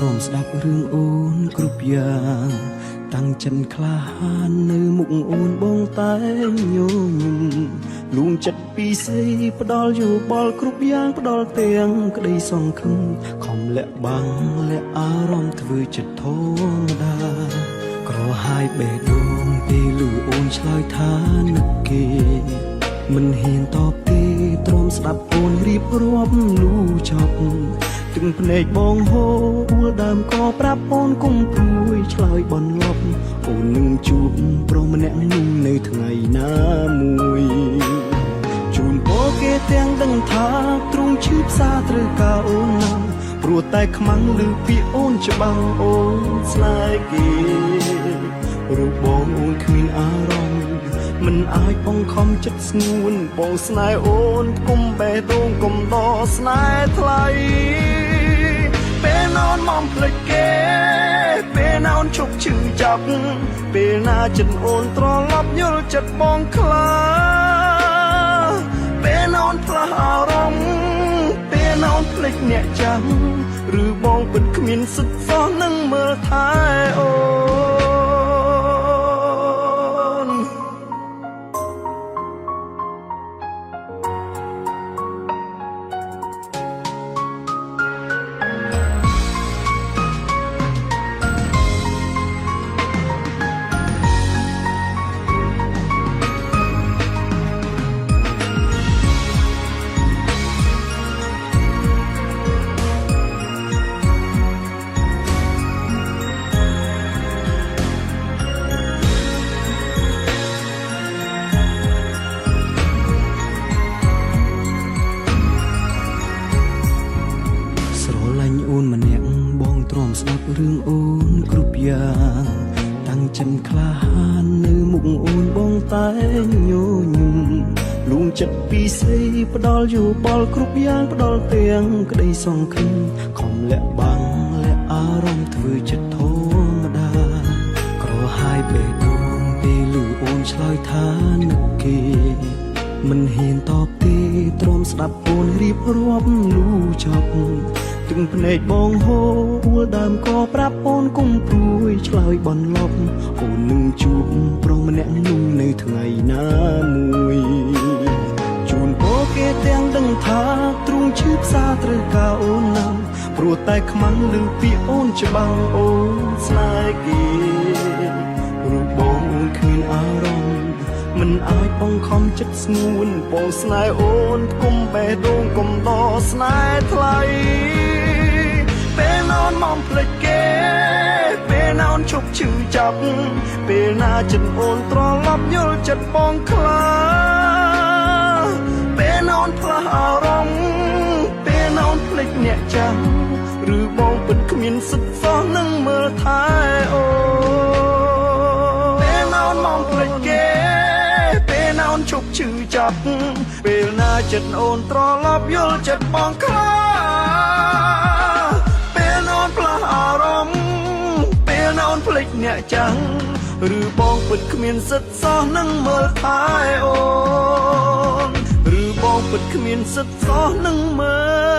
ទ្រាំស្ដាប់រឿងអូនគ្រប់យ៉ាងតាំងចិនក្លាហាននៅមុខអូនបងតែញញឹមលួងចិត្តពីស្អីផ្ដល់យោបល់គ្រប់យ៉ាងផ្ដល់ទាំងក្តីសង្ឃឹមខំលាក់បាំងលាក់អារម្មណ៍ធ្វើចិត្តធម្មតាក្រហាយបេះដូងពេលលឺអូនឆ្លើយថានឹកគេមិនហ៊ានតបទេទ្រាំស្ដាប់អូនរៀបរាប់លូចប់ទឹកភ្នែកបងហូរអួលដើមក៏ប្រាប់អូនគុំព្រួយឆ្លើយបនលប់អូននឹងជួបប្រុសម្នាក់នោះនៅថ្ងៃណាមួយជូនពរគេទាំងដឹងថាទ្រង់ឈឺផ្សាត្រូវការអូនណាស់ព្រោះតែខ្មាំងឮពាក្យអូនច្បាំងអូនស្នេហ៍គេរូបបងអូនគ្មានអារម្មណ៍មិនអាចបង្ខំចិត្តស្ងួនបងស្នេហ៍អូនគុំបេះដូងគុំដកស្នេហ៍ថ្លៃពេលណនមកភ្លេចគេពេលណនឈប់ឈឺចាប់ពេលណាចិត្តអូនត្រឡប់យល់ចិត្តបងខ្លាពេលណនផ្លាស់អារម្មណ៍ពេលណនភ្លេចអ្នកចាំឬបងពិតគ្មានសិទ្ធិសោះនឹងមើលថែអូម្នាក់បងទ្រាំស្ដាប់រឿងអូនគ្រប់យ៉ាងតាំងចិនក្លាហាននៅមុខអូនបងតែញញឹមលួងចិត្តពីស្អីផ្ដល់យោបល់គ្រប់យ៉ាងផ្ដល់ទាំងក្តីសង្ឃឹមខំលាក់បាំងលាក់អារម្មណ៍ធ្វើចិត្តធម្មតាក្រហាយបេះដូងពេលលឺអូនឆ្លើយថានឹកគេមិនហ៊ានតបទេទ្រាំស្ដាប់អូនរៀបរាប់លូចប់ទឹកភ្នែកបងហូរអួលដើមក៏ប្រាប់អូនគុំព្រួយឆ្លើយបនលប់អូននឹងជួបប្រុសម្នាក់នោះនៅថ្ងៃណាមួយជូនពរគេទាំងដឹងថាទ្រង់ឈឺផ្សាត្រូវការអូនណាស់ព្រោះតែខ្មាំងឮពាក្យអូនច្បាំងអូនស្នេហ៍គេរូបបងអូនគ្មានអារម្មណ៍មិនអាចបង្ខំចិត្តស្ងួនបងស្នេហ៍អូនគុំបេះដូងគុំដកស្នេហ៍ថ្លៃពេលណនមកភ្លេចគេពេលណនឈប់ឈឺចាប់ពេលណាចិត្តអូនត្រឡប់យល់ចិត្តបងខ្លាពេលណនផ្លាស់អារម្មណ៍ពេលណនភ្លេចអ្នកចាំឬបងពិតគ្មានសិទ្ធិសោះនឹងមើលថែអូពេលណនមកភ្លេចគេពេលណនឈប់ឈឺចាប់ពេលណាចិត្តអូនត្រឡប់យល់ចិត្តបងខ្លាផ្លាស់អារម្មណ៍ពេលណនភ្លេចអ្នកចាំឬបងពិតគ្មានសិទ្ធិសោះនឹងមើលថែអូនឬបងពិតគ្មានសិទ្ធិសោះនឹងមើល